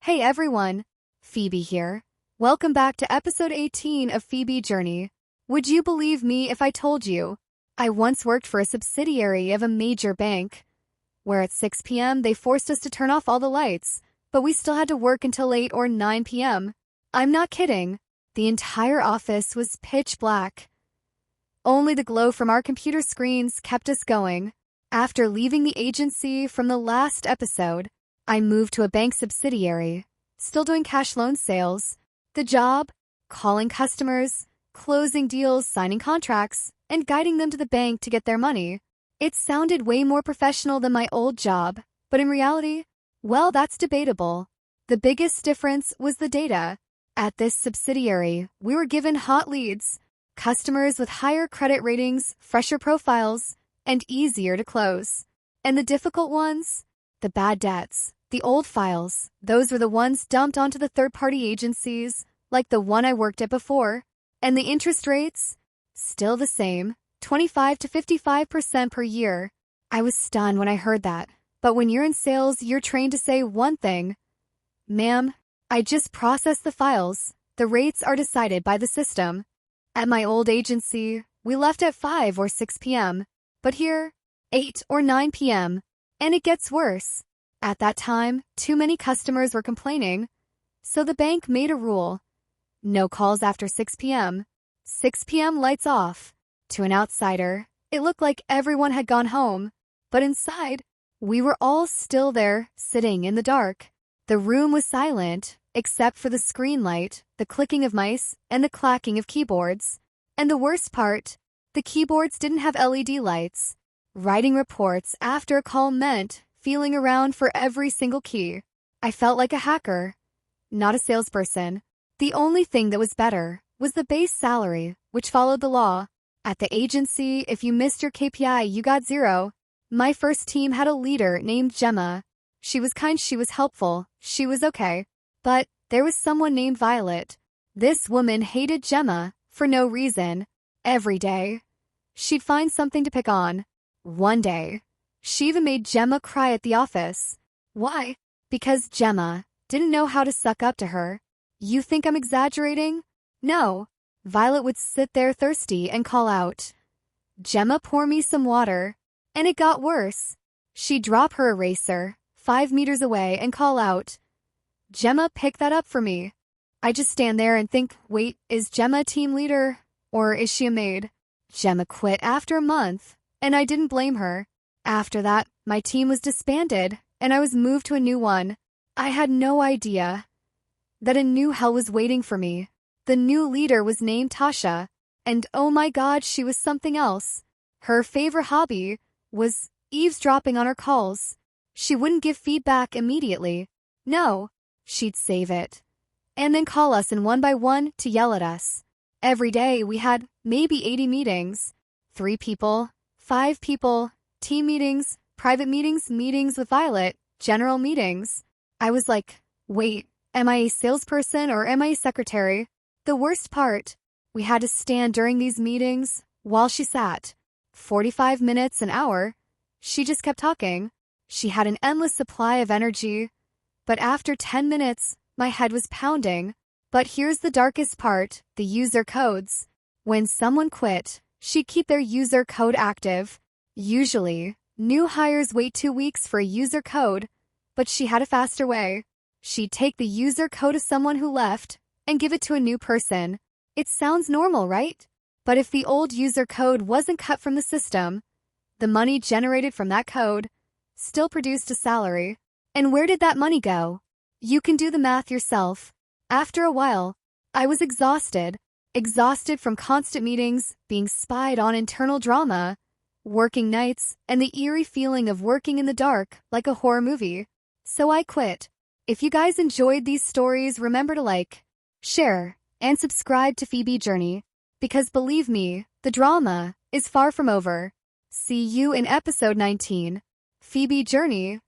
Hey everyone, Phoebe here. Welcome back to episode 18 of Phoebe Journey. Would you believe me if I told you? I once worked for a subsidiary of a major bank, where at 6 p.m. they forced us to turn off all the lights, but we still had to work until 8 or 9 p.m. I'm not kidding. The entire office was pitch black. Only the glow from our computer screens kept us going. After leaving the agency from the last episode, I moved to a bank subsidiary, still doing cash loan sales. The job? Calling customers, closing deals, signing contracts, and guiding them to the bank to get their money. It sounded way more professional than my old job, but in reality, well, that's debatable. The biggest difference was the data. At this subsidiary, we were given hot leads, customers with higher credit ratings, fresher profiles, and easier to close. And the difficult ones? The bad debts. The old files, those were the ones dumped onto the third-party agencies, like the one I worked at before. And the interest rates? Still the same, 25 to 55% per year. I was stunned when I heard that. But when you're in sales, you're trained to say one thing. Ma'am, I just process the files. The rates are decided by the system. At my old agency, we left at 5 or 6 p.m. But here, 8 or 9 p.m. And it gets worse. At that time, too many customers were complaining, so the bank made a rule. No calls after 6 p.m. 6 p.m. lights off. To an outsider, it looked like everyone had gone home, but inside, we were all still there, sitting in the dark. The room was silent, except for the screen light, the clicking of mice, and the clacking of keyboards. And the worst part, the keyboards didn't have LED lights. Writing reports after a call meant feeling around for every single key. I felt like a hacker, not a salesperson. The only thing that was better was the base salary, which followed the law. At the agency, if you missed your KPI, you got 0. My first team had a leader named Gemma. She was kind, she was helpful, she was okay. But there was someone named Violet. This woman hated Gemma for no reason. Every day, she'd find something to pick on. One day, she even made Gemma cry at the office. Why? Because Gemma didn't know how to suck up to her. You think I'm exaggerating? No. Violet would sit there thirsty and call out, "Gemma, pour me some water." And it got worse. She'd drop her eraser 5 meters away and call out, "Gemma, pick that up for me." I just stand there and think, wait, is Gemma a team leader or is she a maid? Gemma quit after a month, and I didn't blame her. After that, my team was disbanded, and I was moved to a new one. I had no idea that a new hell was waiting for me. The new leader was named Tasha, and oh my God, she was something else. Her favorite hobby was eavesdropping on our calls. She wouldn't give feedback immediately. No, she'd save it, and then call us in one by one to yell at us. Every day we had maybe 80 meetings. 3 people, 5 people, team meetings, private meetings, meetings with Violet, general meetings. I was like, wait, am I a salesperson or am I a secretary? The worst part, we had to stand during these meetings while she sat. 45 minutes, an hour. She just kept talking. She had an endless supply of energy. But after 10 minutes, my head was pounding. But here's the darkest part, the user codes. When someone quit, she'd keep their user code active. Usually, new hires wait 2 weeks for a user code, but she had a faster way. She'd take the user code of someone who left and give it to a new person. It sounds normal, right? But if the old user code wasn't cut from the system, the money generated from that code still produced a salary. And where did that money go? You can do the math yourself. After a while, I was exhausted from constant meetings, being spied on, internal drama, working nights, and the eerie feeling of working in the dark like a horror movie. So I quit. If you guys enjoyed these stories, remember to like, share, and subscribe to Phoebe Journey, because believe me, the drama is far from over. See you in episode 19. Phoebe Journey.